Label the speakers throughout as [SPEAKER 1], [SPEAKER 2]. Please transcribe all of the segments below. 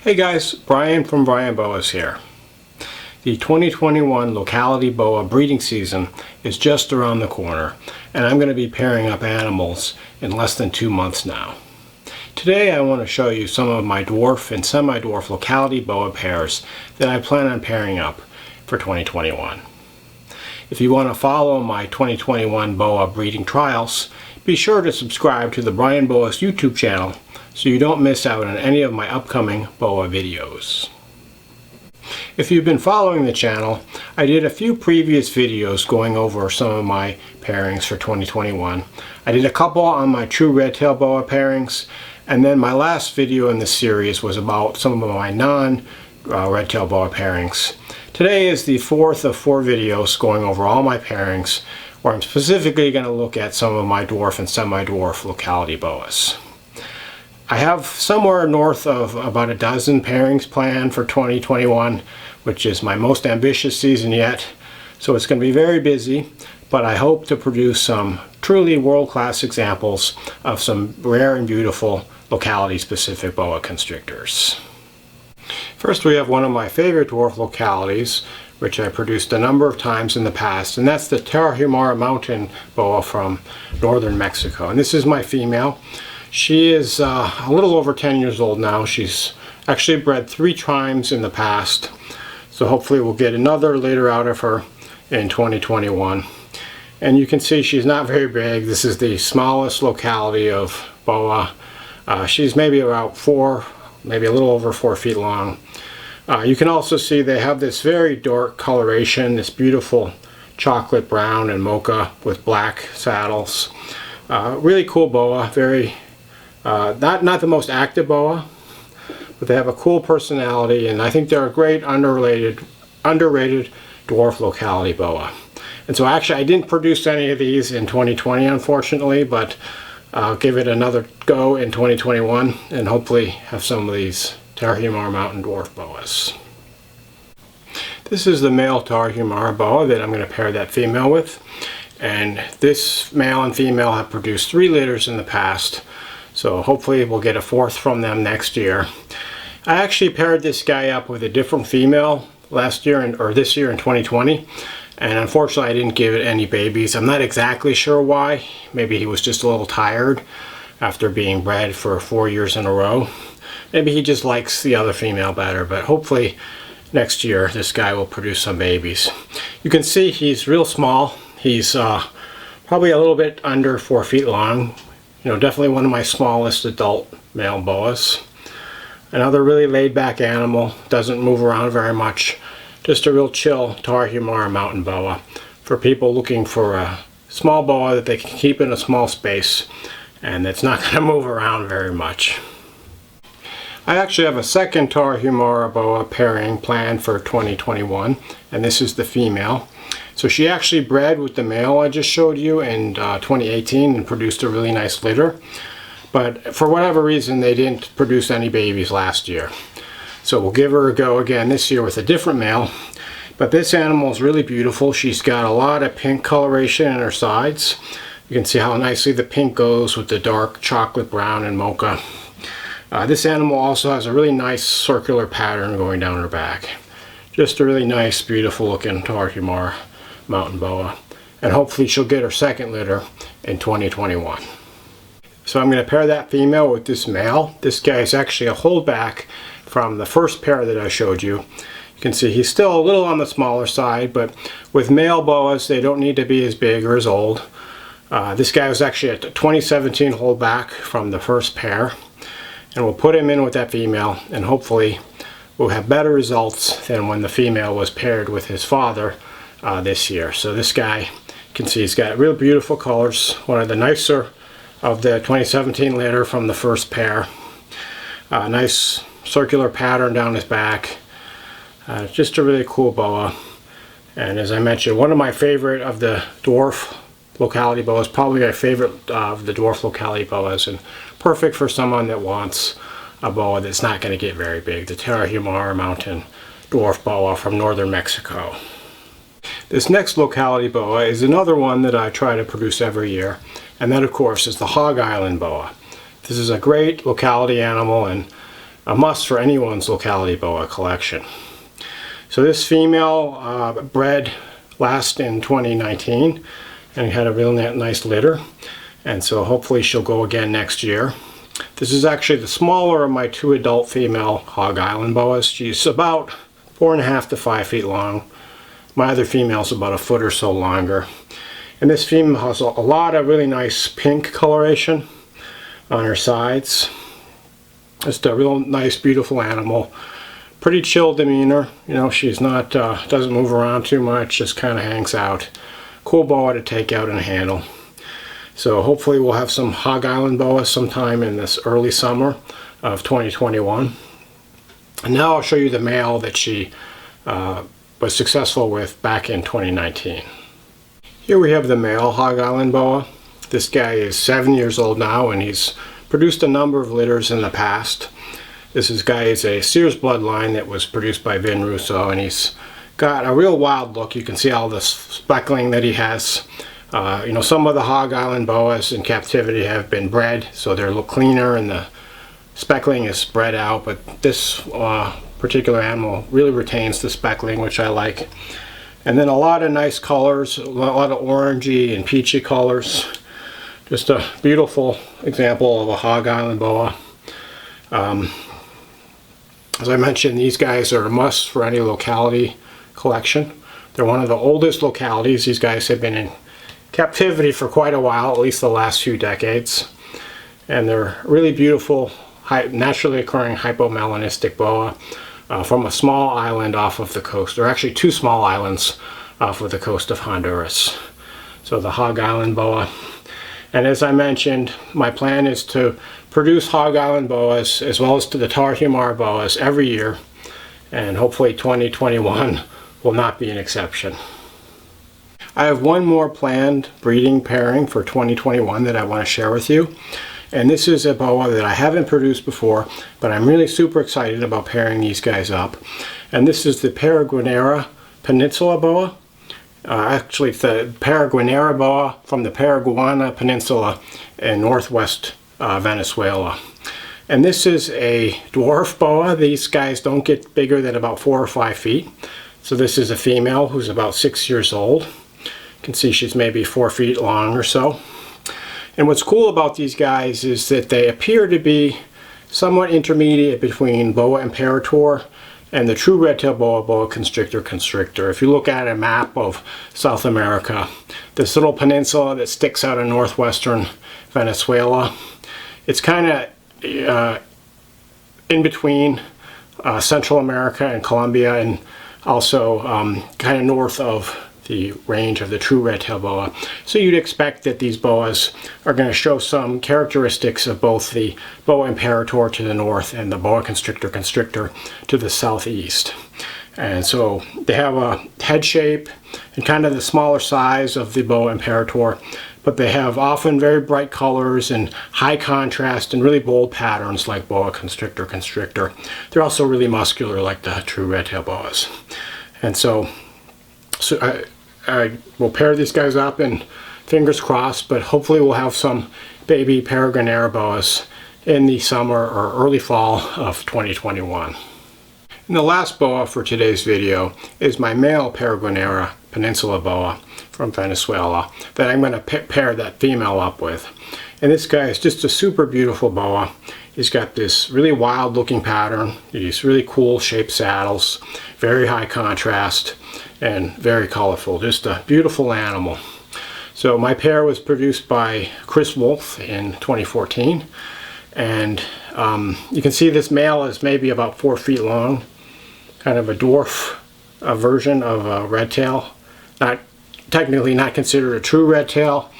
[SPEAKER 1] Hey guys, Brian from Boas here. The 2021 Locality Boa breeding season is just around the corner, and I'm going to be pairing up animals in less than 2 months now. Today I want to show you some of my dwarf and semi-dwarf Locality Boa pairs that I plan on pairing up for 2021. If you want to follow my 2021 Boa breeding trials, be sure to subscribe to the Brian Boas YouTube channel so you don't miss out on any of my upcoming Boa videos. If you've been following the channel, I did a few previous videos going over some of my pairings for 2021. I did a couple on my true red-tailed boa pairings, and then my last video in the series was about some of my non-red-tailed boa pairings. Today is the fourth of 4 videos going over all my pairings, where I'm specifically going to look at some of my dwarf and semi-dwarf Locality Boas. I have somewhere north of about a dozen pairings planned for 2021, which is my most ambitious season yet. So it's going to be very busy, but I hope to produce some truly world-class examples of some rare and beautiful locality-specific boa constrictors. First, we have one of my favorite dwarf localities, which I produced a number of times in the past, and that's the Tarahumara Mountain Boa from northern Mexico. And this is my female. She is a little over 10 years old now. She's actually bred 3 times in the past, so hopefully we'll get another litter out of her in 2021. And you can see she's not very big. This is the smallest locality of boa. She's maybe about 4, maybe a little over 4 feet long. You can also see they have this very dark coloration, this beautiful chocolate brown and mocha with black saddles. Really cool boa, very not the most active boa, but they have a cool personality, and I think they're a great underrated dwarf locality boa. And so actually I didn't produce any of these in 2020 unfortunately, but I'll give it another go in 2021 and hopefully have some of these Tarahumara Mountain Dwarf Boas. This is the male Tarahumara Boa that I'm going to pair that female with, and this male and female have produced 3 litters in the past. So hopefully we'll get a 4th from them next year. I actually paired this guy up with a different female last year, or this year in 2020. And unfortunately I didn't give it any babies. I'm not exactly sure why. Maybe he was just a little tired after being bred for 4 years in a row. Maybe he just likes the other female better, but hopefully next year this guy will produce some babies. You can see he's real small. He's probably a little bit under 4 feet long. You know, definitely one of my smallest adult male boas. Another really laid-back animal, doesn't move around very much. Just a real chill Tarahumara Mountain Boa for people looking for a small boa that they can keep in a small space and that's not going to move around very much. I actually have a second Tarahumara Boa pairing planned for 2021, and this is the female. So she actually bred with the male I just showed you in 2018 and produced a really nice litter. But for whatever reason, they didn't produce any babies last year. So we'll give her a go again this year with a different male. But this animal is really beautiful. She's got a lot of pink coloration in her sides. You can see how nicely the pink goes with the dark chocolate brown and mocha. This animal also has a really nice circular pattern going down her back. Just a really nice, beautiful looking Tarahumara Mountain Boa, and hopefully she'll get her 2nd litter in 2021. So I'm going to pair that female with this male. This guy is actually a holdback from the first pair that I showed you. You can see he's still a little on the smaller side, but with male boas they don't need to be as big or as old. This guy was actually a 2017 holdback from the first pair, and we'll put him in with that female, and hopefully we'll have better results than when the female was paired with his father this year. So this guy, you can see he's got real beautiful colors, one of the nicer of the 2017 litter from the first pair. Nice circular pattern down his back. Just a really cool boa. And as I mentioned, one of my favorite of the dwarf locality boas, probably my favorite of the dwarf locality boas, and perfect for someone that wants a boa that's not going to get very big. The Tarahumara Mountain Dwarf Boa from northern Mexico. This next locality boa is another one that I try to produce every year, and that of course is the Hog Island Boa. This is a great locality animal, and a must for anyone's Locality Boa collection. So this female bred last in 2019 and had a real nice litter, and so hopefully she'll go again next year. This is actually the smaller of my 2 adult female Hog Island Boas. She's about 4.5 to 5 feet long. My other female's about a foot or so longer. And this female has a lot of really nice pink coloration on her sides. Just a real nice, beautiful animal. Pretty chill demeanor. You know, she's not, doesn't move around too much, just kind of hangs out. Cool boa to take out and handle. So hopefully we'll have some Hog Island Boas sometime in this early summer of 2021. And now I'll show you the male that she was successful with back in 2019. Here we have the male Hog Island Boa. This guy is 7 years old now, and he's produced a number of litters in the past. This guy is a Sears bloodline that was produced by Vin Russo, and he's got a real wild look. You can see all this speckling that he has. You know, some of the Hog Island Boas in captivity have been bred, so they're a little cleaner and the speckling is spread out, but this particular animal really retains the speckling, which I like. And then a lot of nice colors, a lot of orangey and peachy colors. Just a beautiful example of a Hog Island Boa. As I mentioned, these guys are a must for any locality collection. They're one of the oldest localities. These guys have been in captivity for quite a while, at least the last few decades. And they're really beautiful, naturally occurring hypomelanistic boa from a small island off of the coast. There are actually 2 small islands off of the coast of Honduras. So the Hog Island Boa. And as I mentioned, my plan is to produce Hog Island Boas as well as to the Tarahumara Boas every year. And hopefully 2021 will not be an exception. I have one more planned breeding pairing for 2021 that I want to share with you. And this is a boa that I haven't produced before, but I'm really super excited about pairing these guys up. And this is the Paraguanera Peninsula Boa. Actually, it's the Paraguanera Boa from the Paraguana Peninsula in northwest Venezuela. And this is a dwarf boa. These guys don't get bigger than about 4 or 5 feet. So this is a female who's about 6 years old. You can see she's maybe 4 feet long or so. And what's cool about these guys is that they appear to be somewhat intermediate between boa imperator and the true red-tailed boa, boa constrictor. If you look at a map of South America, this little peninsula that sticks out of northwestern Venezuela, it's kind of in between Central America and Colombia, and also kind of north of the range of the true red-tailed boa. So you'd expect that these boas are going to show some characteristics of both the boa imperator to the north and the boa constrictor to the southeast. And so they have a head shape and kind of the smaller size of the boa imperator, but they have often very bright colors and high contrast and really bold patterns like boa constrictor. They're also really muscular like the true red-tailed boas. And so I will pair these guys up, and fingers crossed, but hopefully we'll have some baby Paraguanera Boas in the summer or early fall of 2021. And the last boa for today's video is my male Paraguanera Peninsula Boa from Venezuela that I'm going to pair that female up with. And this guy is just a super beautiful boa. He's got this really wild looking pattern, these really cool shaped saddles, very high contrast, and very colorful. Just a beautiful animal. So my pair was produced by Chris Wolf in 2014, and you can see this male is maybe about 4 feet long, kind of a dwarf version of a red tail. Technically not considered a true red tail,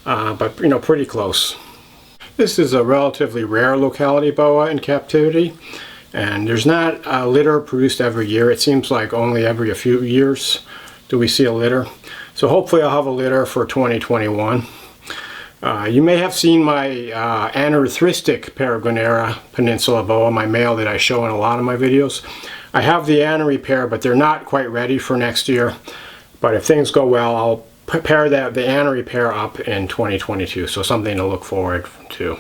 [SPEAKER 1] but you know, pretty close. This is a relatively rare locality boa in captivity, and there's not a litter produced every year. It seems like only every a few years do we see a litter. So hopefully I'll have a litter for 2021. You may have seen my anerythristic Paraguanera Peninsula Boa, my male that I show in a lot of my videos. I have the anery pair, but they're not quite ready for next year. But if things go well, I'll pair the anery pair up in 2022, so something to look forward to.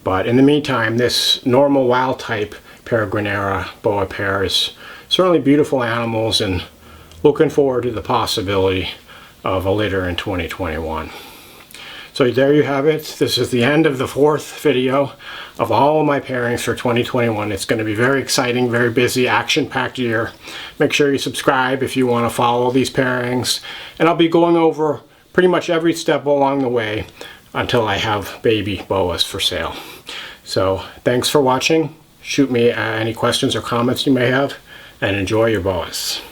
[SPEAKER 1] But in the meantime, this normal wild type Paraguanera Boa pairs. Certainly beautiful animals, and looking forward to the possibility of a litter in 2021. So there you have it. This is the end of the 4th video of all of my pairings for 2021. It's going to be very exciting, very busy, action-packed year. Make sure you subscribe if you want to follow these pairings. And I'll be going over pretty much every step along the way until I have baby boas for sale. So thanks for watching. Shoot me any questions or comments you may have, and enjoy your boas.